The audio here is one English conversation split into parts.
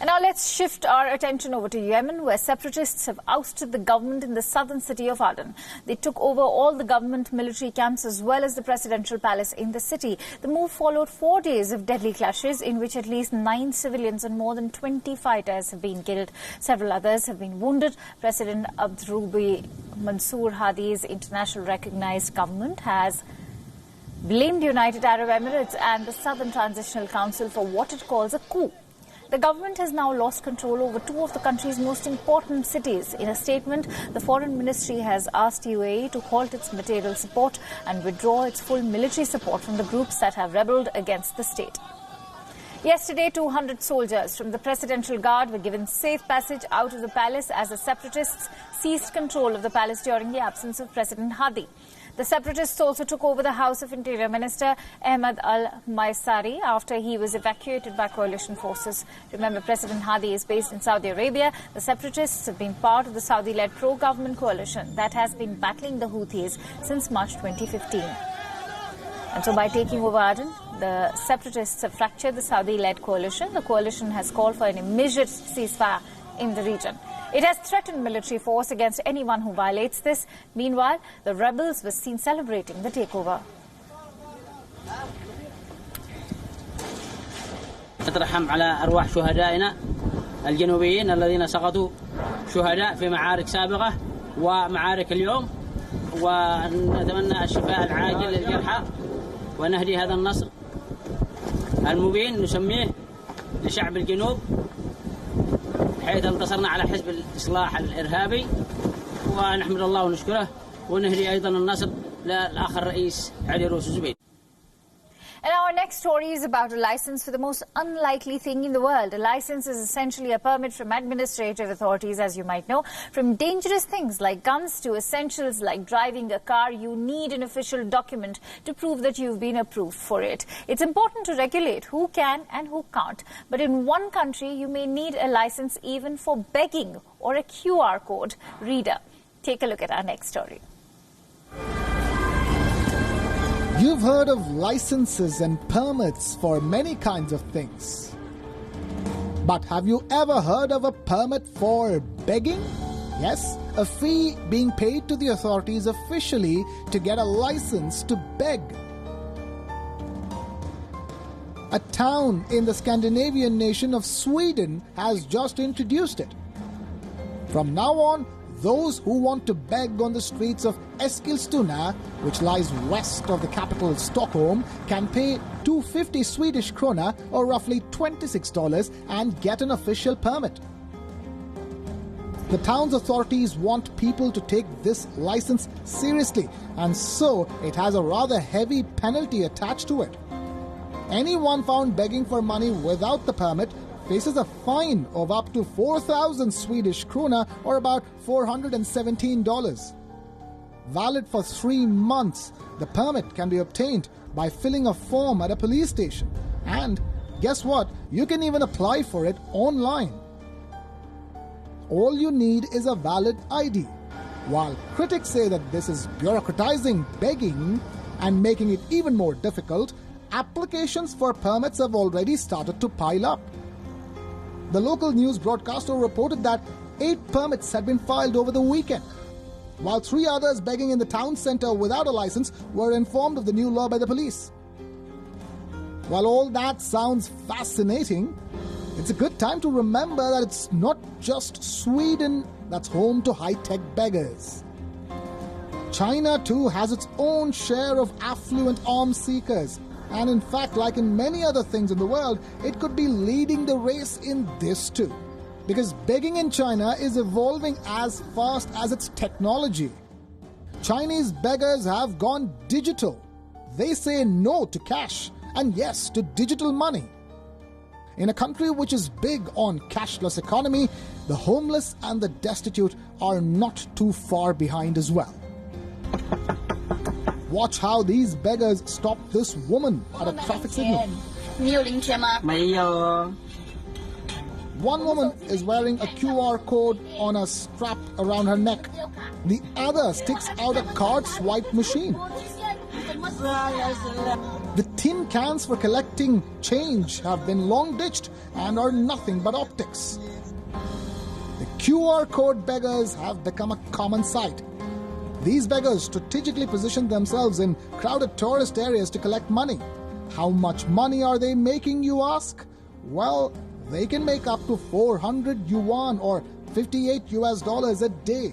And now let's shift our attention over to Yemen, where separatists have ousted the government in the southern city of Aden. They took over all the government military camps as well as the presidential palace in the city. The move followed 4 days of deadly clashes in which at least 9 civilians and more than 20 fighters have been killed. Several others have been wounded. President Abdurrabbi Mansour Hadi's internationally recognized government has blamed United Arab Emirates and the Southern Transitional Council for what it calls a coup. The government has now lost control over 2 of the country's most important cities. In a statement, the Foreign Ministry has asked UAE to halt its material support and withdraw its full military support from the groups that have rebelled against the state. Yesterday, 200 soldiers from the Presidential Guard were given safe passage out of the palace as the separatists seized control of the palace during the absence of President Hadi. The separatists also took over the house of Interior Minister Ahmed al-Maisari after he was evacuated by coalition forces. Remember, President Hadi is based in Saudi Arabia. The separatists have been part of the Saudi-led pro-government coalition that has been battling the Houthis since March 2015. And so by taking over Aden, the separatists have fractured the Saudi-led coalition. The coalition has called for an immediate ceasefire in the region. It has threatened military force against anyone who violates this. Meanwhile, the rebels were seen celebrating the takeover. نترحم على أرواح شهدائنا الجنوبيين الذين سقطوا شهداء في معارك سابقة ومعارك اليوم، ونتمنى الشفاء العاجل للجرحى ونهدي هذا النصر المبين نسميه لشعب الجنوب، حيث انتصرنا على حزب الإصلاح الإرهابي، ونحمد الله ونشكره ونهدي أيضا النصر للأخ الرئيس علي روس الزبيدي. And our next story is about a license for the most unlikely thing in the world. A license is essentially a permit from administrative authorities, as you might know. From dangerous things like guns to essentials like driving a car, you need an official document to prove that you've been approved for it. It's important to regulate who can and who can't. But in one country, you may need a license even for begging or a QR code reader. Take a look at our next story. You've heard of licenses and permits for many kinds of things. But have you ever heard of a permit for begging? Yes, a fee being paid to the authorities officially to get a license to beg. A town in the Scandinavian nation of Sweden has just introduced it. From now on, those who want to beg on the streets of Eskilstuna, which lies west of the capital Stockholm, can pay 250 Swedish krona or roughly $26 and get an official permit. The town's authorities want people to take this license seriously, and so it has a rather heavy penalty attached to it. Anyone found begging for money without the permit faces a fine of up to 4,000 Swedish krona or about $417. Valid for 3 months, the permit can be obtained by filling a form at a police station. And guess what? You can even apply for it online. All you need is a valid ID. While critics say that this is bureaucratizing begging and making it even more difficult, applications for permits have already started to pile up. The local news broadcaster reported that 8 permits had been filed over the weekend, while 3 others begging in the town centre without a license were informed of the new law by the police. While all that sounds fascinating, it's a good time to remember that it's not just Sweden that's home to high-tech beggars. China too has its own share of affluent arms seekers. And in fact, like in many other things in the world, it could be leading the race in this too. Because begging in China is evolving as fast as its technology. Chinese beggars have gone digital. They say no to cash and yes to digital money. In a country which is big on cashless economy, the homeless and the destitute are not too far behind as well. Watch how these beggars stop this woman at a traffic signal. One woman is wearing a QR code on a strap around her neck. The other sticks out a card swipe machine. The tin cans for collecting change have been long ditched and are nothing but optics. The QR code beggars have become a common sight. These beggars strategically position themselves in crowded tourist areas to collect money. How much money are they making, you ask? Well, they can make up to 400 yuan or $58 a day.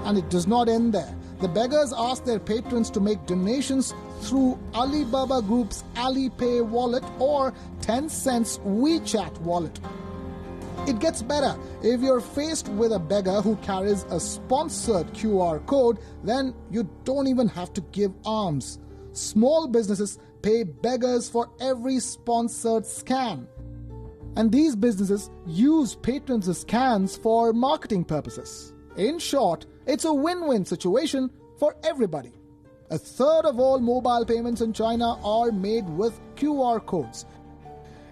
And it does not end there. The beggars ask their patrons to make donations through Alibaba Group's Alipay wallet or Tencent's WeChat wallet. It gets better. If you're faced with a beggar who carries a sponsored QR code, then you don't even have to give alms. Small businesses pay beggars for every sponsored scan. And these businesses use patrons' scans for marketing purposes. In short, it's a win-win situation for everybody. A third of all mobile payments in China are made with QR codes.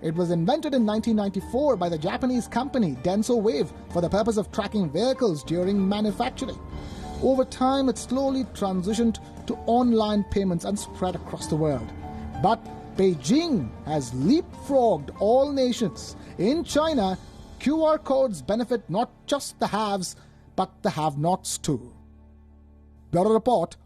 It was invented in 1994 by the Japanese company Denso Wave for the purpose of tracking vehicles during manufacturing. Over time, it slowly transitioned to online payments and spread across the world. But Beijing has leapfrogged all nations. In China, QR codes benefit not just the haves, but the have-nots too. Bureau Report.